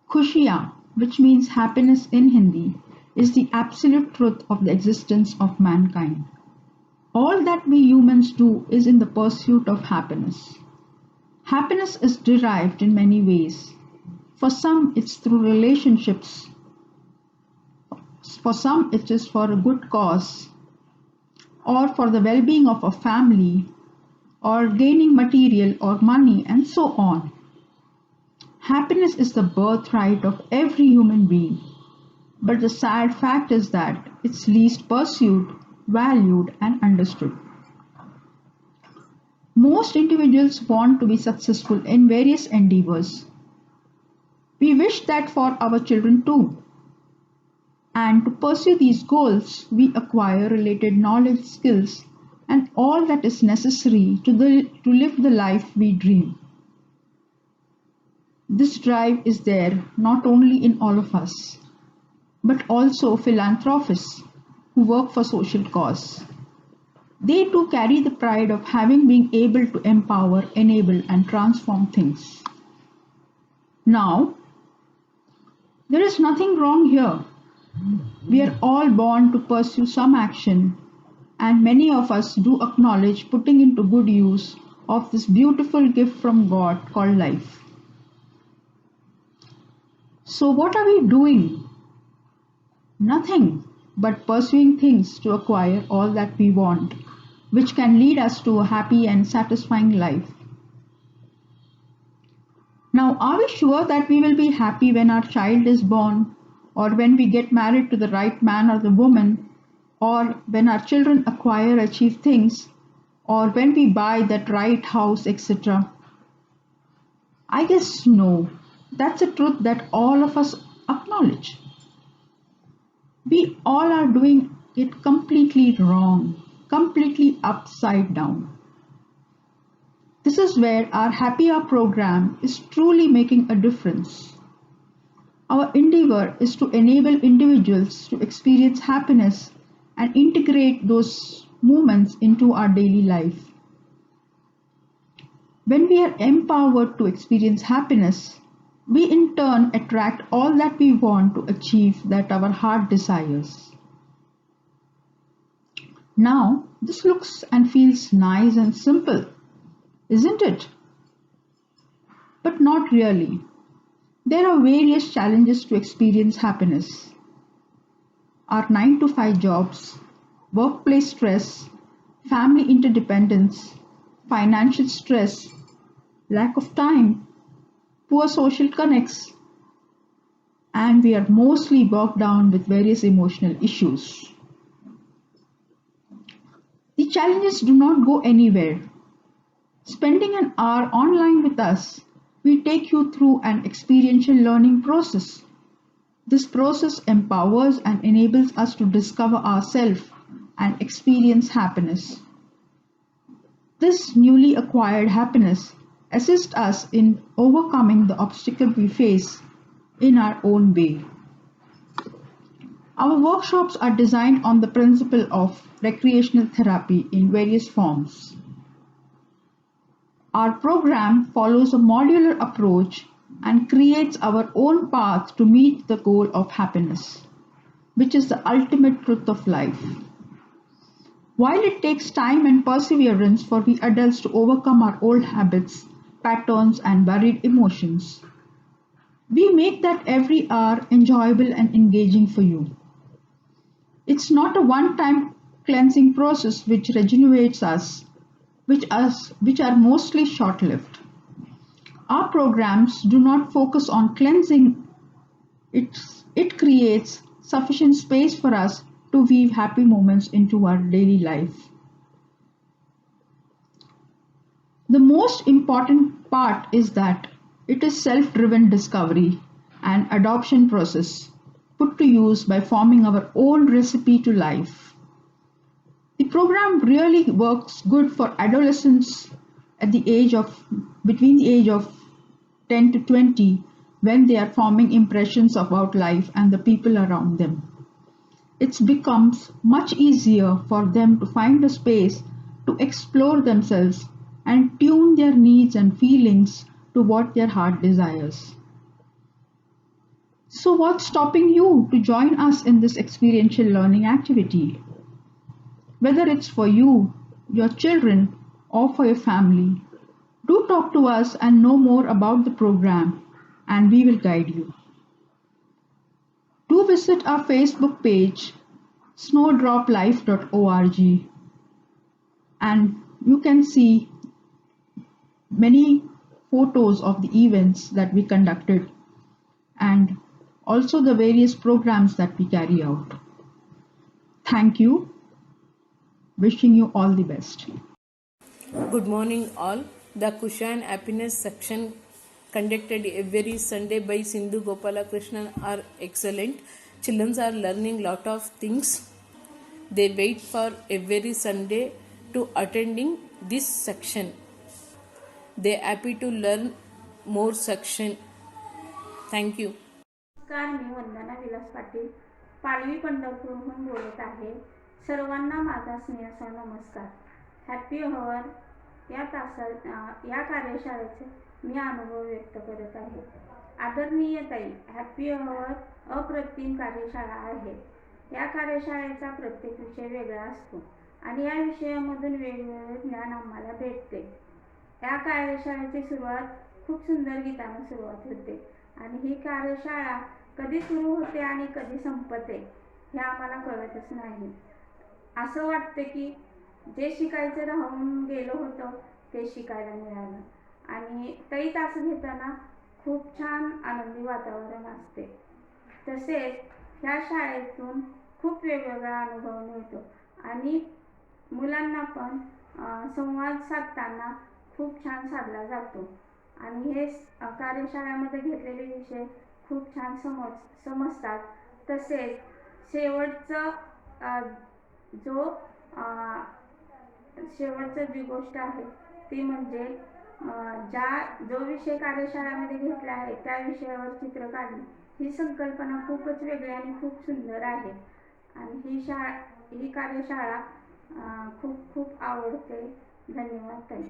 Khushiya, which means happiness in Hindi, is the absolute truth of the existence of mankind. All that we humans do is in the pursuit of happiness. Happiness is derived in many ways. For some, it's through relationships. For some, it is for a good cause, or for the well being of a family, or gaining material or money, and so on. Happiness is the birthright of every human being, but the sad fact is that it's least pursued, valued, and understood. Most individuals want to be successful in various endeavors. We wish that for our children too. And to pursue these goals, we acquire related knowledge, skills, and all that is necessary to live the life we dream. This drive is there not only in all of us, but also philanthropists who work for social cause. They too carry the pride of having been able to empower, enable, and transform things. Now, there is nothing wrong here. We are all born to pursue some action, and many of us do acknowledge putting into good use of this beautiful gift from God called life. So, what are we doing? Nothing but pursuing things to acquire all that we want, which can lead us to a happy and satisfying life. Now, are we sure that we will be happy when our child is born, or when we get married to the right man or the woman, or when our children acquire, achieve things, or when we buy that right house, etc.? I guess no. That's a truth that all of us acknowledge. We all are doing it completely wrong, completely upside down. This is where our Happy Hour program is truly making a difference. Our endeavor is to enable individuals to experience happiness and integrate those moments into our daily life. When we are empowered to experience happiness, we in turn attract all that we want to achieve that our heart desires. Now, this looks and feels nice and simple, isn't it? But not really. There are various challenges to experience happiness. Our 9 to 5 jobs, workplace stress, family interdependence, financial stress, lack of time, poor social connects, and we are mostly bogged down with various emotional issues. The challenges do not go anywhere. Spending an hour online with us, we take you through an experiential learning process. This process empowers and enables us to discover ourselves and experience happiness. This newly acquired happiness assists us in overcoming the obstacle we face in our own way. Our workshops are designed on the principle of recreational therapy in various forms. Our program follows a modular approach and creates our own path to meet the goal of happiness, which is the ultimate truth of life. While it takes time and perseverance for we adults to overcome our old habits, patterns, and buried emotions, we make that every hour enjoyable and engaging for you. It's not a one-time cleansing process which regenerates us, which are mostly short-lived. Our programs do not focus on cleansing. It creates sufficient space for us to weave happy moments into our daily life. The most important part is that it is self-driven discovery and adoption process put to use by forming our own recipe to life. The program really works good for adolescents at the age of between the age of 10 to 20 when they are forming impressions about life and the people around them. It becomes much easier for them to find a space to explore themselves and tune their needs and feelings to what their heart desires. So, what's stopping you to join us in this experiential learning activity? Whether it's for you, your children, or for your family, do talk to us and know more about the program, and we will guide you. Do visit our Facebook page, snowdroplife.org, and you can see many photos of the events that we conducted and also the various programs that we carry out. Thank you. Wishing you all the best. Good morning, all. The Kusha and Happiness section conducted every Sunday by Sindhu Gopalakrishnan are excellent. Children are learning lot of things. They wait for every Sunday to attending this section. They happy to learn more section. Thank you. नमस्कार, मी वंदना विलास पाटील पालवी पंढरपूरहून बोलत आहे. सर्वांना माझा स्नेहचा नमस्कार. Happy hover या कार्यशाळेचे मी अनुभव व्यक्त करत आहे. आदरणीय ताई, हॅपी हॉवर अप्रतिम कार्यशाळा आहे. या कार्यशाळेचा प्रत्येक विषय वेगळा असतो आणि या विषयामधून वेगवेगळे ज्ञान आम्हाला भेटते. या कार्यशाळेची सुरुवात खूप सुंदर गीताने सुरुवात होते आणि ही कार्यशाळा कधी सुरू होते आणि कधी संपते हे आम्हाला कळतच नाही. असं वाटते की जे शिकायचं राहून गेलो होतं ते शिकायला मिळालं आणि ताई तास घेताना खूप छान आनंदी वातावरण असते. तसेच ह्या शाळेतून खूप वेगवेगळा अनुभव मिळतो आणि मुलांना पण संवाद साधताना खूप छान साधला जातो आणि हे कार्यशाळेमध्ये घेतलेले विषय खूप छान समजतात. तसेच शेवटचं जी गोष्ट आहे ती म्हणजे जो विषय कार्यशाळेमध्ये घेतला आहे त्या विषयावर चित्र काढणे ही संकल्पना खूपच वेगळी आणि खूप सुंदर आहे आणि ही कार्यशाळा खूप खूप आवडते. धन्यवाद ताई.